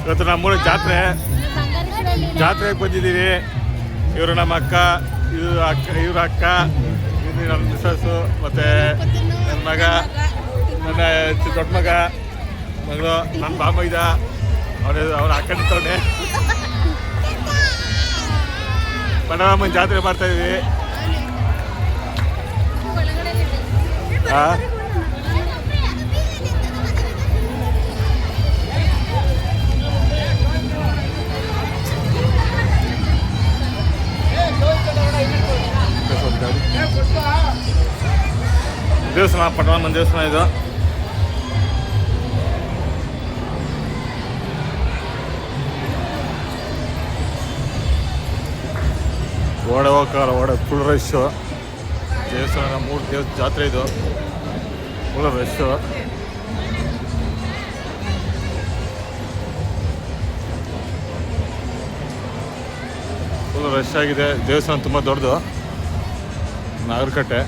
ಇವತ್ತು ನಮ್ಮೂರ ಜಾತ್ರೆಗೆ ಬಂದಿದ್ದೀವಿ. ಇವರು ನಮ್ಮ ಅಕ್ಕ, ಇವ್ರ ಅಕ್ಕ, ಇದು ನಮ್ಮ ಮಿಸಸ್ಸು, ಮತ್ತು ನನ್ನ ಮಗ, ನನ್ನ ದೊಡ್ಡ ಮಗಳು, ನನ್ನ ಬಾಮ ಇದ್ದ ಅವ್ರ ಅಕ್ಕನಿತ್ತವನೆ. ಬಡವಮ್ಮನ ಜಾತ್ರೆ ಮಾಡ್ತಾಯಿದ್ವಿ. ಹಾಂ, ದೇವಸ್ಥಾನ, ಪಟ್ಟಣಮ್ಮನ ದೇವಸ್ಥಾನ ಇದು. ಓಡೆ ಹೋಗಲ್ಲ, ಫುಲ್ ರಶ್ಶು. ದೇವಸ್ಥಾನ 3 ಜಾತ್ರೆ ಇದು, ಫುಲ್ ರಶ್ಶು. ಫುಲ್ ರಶ್ ಆಗಿದೆ. ದೇವಸ್ಥಾನ ತುಂಬ ದೊಡ್ಡದು, ನಾಗರಕಟ್ಟೆ.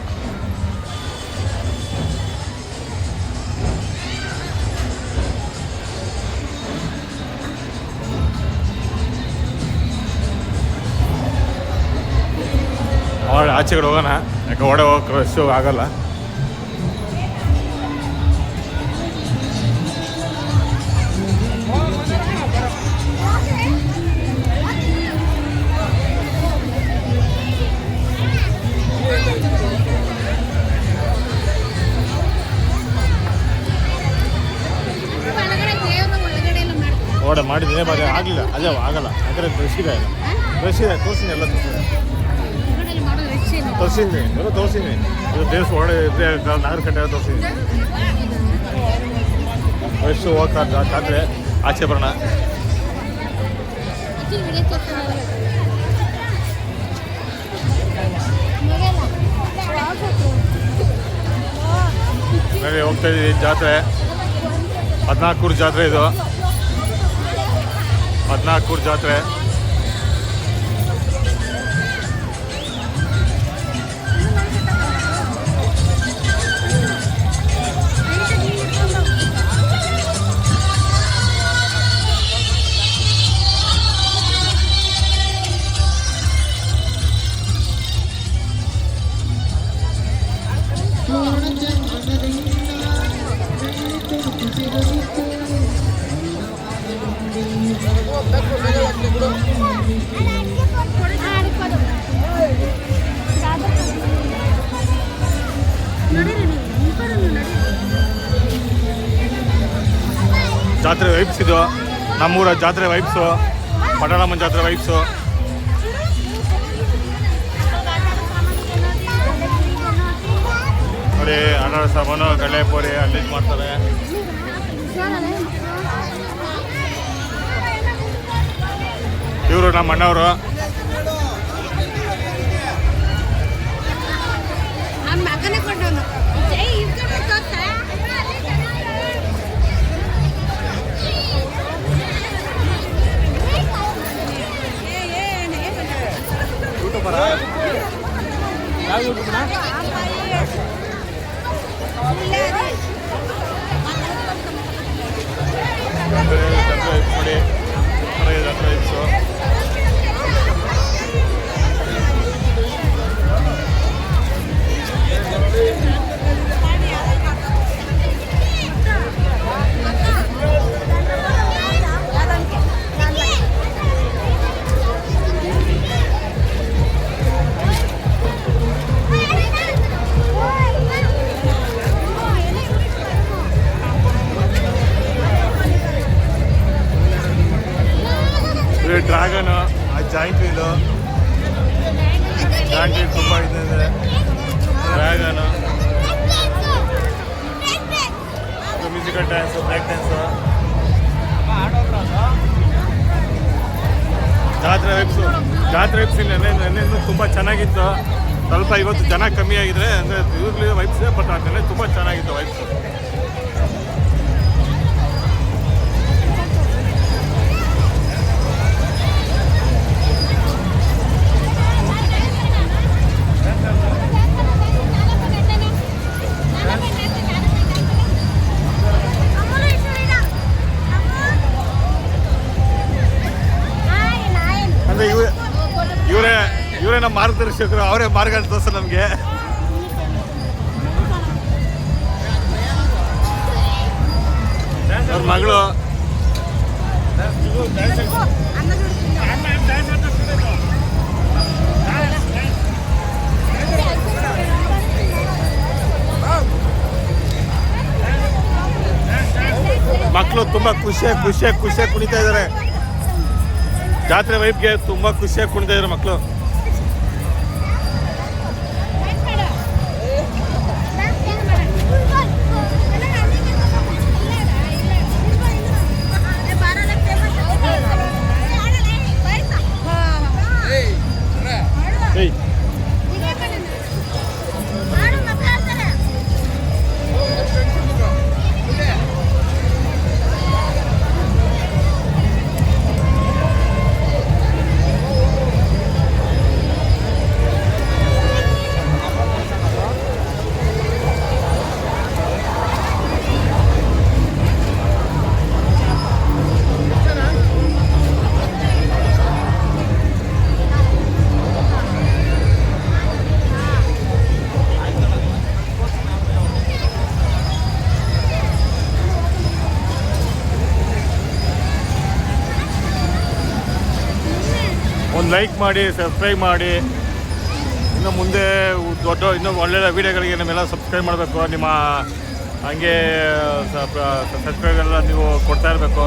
ಆಚೆ ಕಡೆ ಹೋಗೋಣ, ಯಾಕೆ ಒಡೆ ಹೋಗಕ್ಕೆ ರಶ್ಶು ಆಗಲ್ಲ. ಓಡೆ ಮಾಡಿದ್ದೀನಿ, ಬರೀ ಆಗಲಿಲ್ಲ. ಅದೇ ಆಗಲ್ಲ, ಯಾಕಂದರೆ ರಶ್ ಇದೆ. ತೋರಿಸಿನಿ, ಎಲ್ಲ ತೋರಿಸಿದ್ದೀನಿ. ಇದು ದೇವಸ್ಥಾನ ಒಳಗೆ ಇದ್ದರೆ ನಾಗರಕಟ್ಟೆ ತೋರಿಸಿದ್ದೀನಿ. ರಶ್ ಹೋಗ್ತಾ ಜಾತ್ರೆ. ಆಚೆ ಬರೋಣ. ನಾವೇ ಹೋಗ್ತಾ ಇದ್ದೀವಿ ಜಾತ್ರೆ. 14 ಜಾತ್ರೆ ಇದು, 14 ಜಾತ್ರೆ. ಜಾತ್ರೆ ವೈಬ್ಸ್ ಇದು, ನಮ್ಮೂರ ಜಾತ್ರೆ ವೈಬ್ಸು, ಪಟ್ಟಣಮ್ಮನ ಜಾತ್ರೆ ವೈಬ್ಸು. ನೋಡಿ, ಹಣ ಸಾಮಾನು, ಗಳೆ ಪೋರಿ ಅಲ್ಲಿ ಮಾಡ್ತಾರೆ. ಇವರು ನಮ್ಮ ಅಣ್ಣವರು. ಯಾವ ಯೂಟ್ಯೂಬ್ನ ಡ್ರ್ಯಾಗನು, ಆ ಜಾಯಿಂಟ್ ವೀಲು ತುಂಬ ಇದೆ. Dragon, musical dance, break dance. ಜಾತ್ರೆ ವೈಬ್ಸ್ ನೆನ್ನೆ ತುಂಬ ಚೆನ್ನಾಗಿತ್ತು. ಸ್ವಲ್ಪ ಇವತ್ತು ಜನ ಕಮ್ಮಿ ಆಗಿದೆ, ಅಂದರೆ ಇವಾಗಲೇ ವೈಬ್ಸ್, ಬಟ್ ನೆನ್ನೆ ತುಂಬ ಚೆನ್ನಾಗಿತ್ತು ವೈಬ್ಸು. ಮಾರ್ಗದರ್ಶಕರು, ಅವರೇ ಮಾರ್ಗ ತೋರಿಸ ನಮಗೆ. ಅವ್ರ ಮಗಳು ಮಕ್ಕಳು ತುಂಬ ಖುಷಿಯಾಗಿ ಕುಣಿತಾ ಇದ್ದಾರೆ. ಜಾತ್ರೆ ವೈಬ್ಗೆ ತುಂಬ ಖುಷಿಯಾಗಿ ಕುಣಿತಾ ಇದ್ದಾರೆ ಮಕ್ಕಳು. ಒಂದು ಲೈಕ್ ಮಾಡಿ, ಸಬ್ಸ್ಕ್ರೈಬ್ ಮಾಡಿ. ಇನ್ನು ಮುಂದೆ ಇನ್ನೂ ಒಳ್ಳೆಯ ವೀಡಿಯೋಗಳಿಗೆ ನಮ್ಮೆಲ್ಲ ಸಬ್ಸ್ಕ್ರೈಬ್ ಮಾಡಬೇಕು. ನಿಮ್ಮ ಹಂಗೆ ಸಬ್ಸ್ಕ್ರೈಬೆಲ್ಲ ನೀವು ಕೊಡ್ತಾ ಇರಬೇಕು.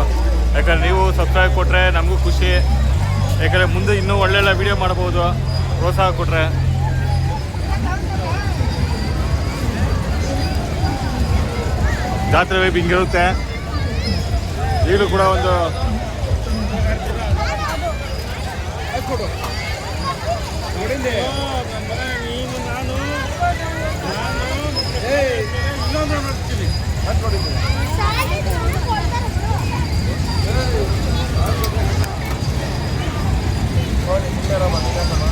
ಯಾಕಂದರೆ ನೀವು ಸಬ್ಸ್ಕ್ರೈಬ್ ಕೊಟ್ಟರೆ ನಮಗೂ ಖುಷಿ. ಯಾಕಂದರೆ ಮುಂದೆ ಇನ್ನೂ ಒಳ್ಳೆಯ ವೀಡಿಯೋ ಮಾಡ್ಬೋದು ಪ್ರೋತ್ಸಾಹ ಕೊಟ್ಟರೆ. ಜಾತ್ರೆ ವೈಬ್ ಹಿಂಗಿರುತ್ತೆ. ಈಗಲೂ ಕೂಡ ಒಂದು ನೋಡಿದ್ದೆ ನಾನು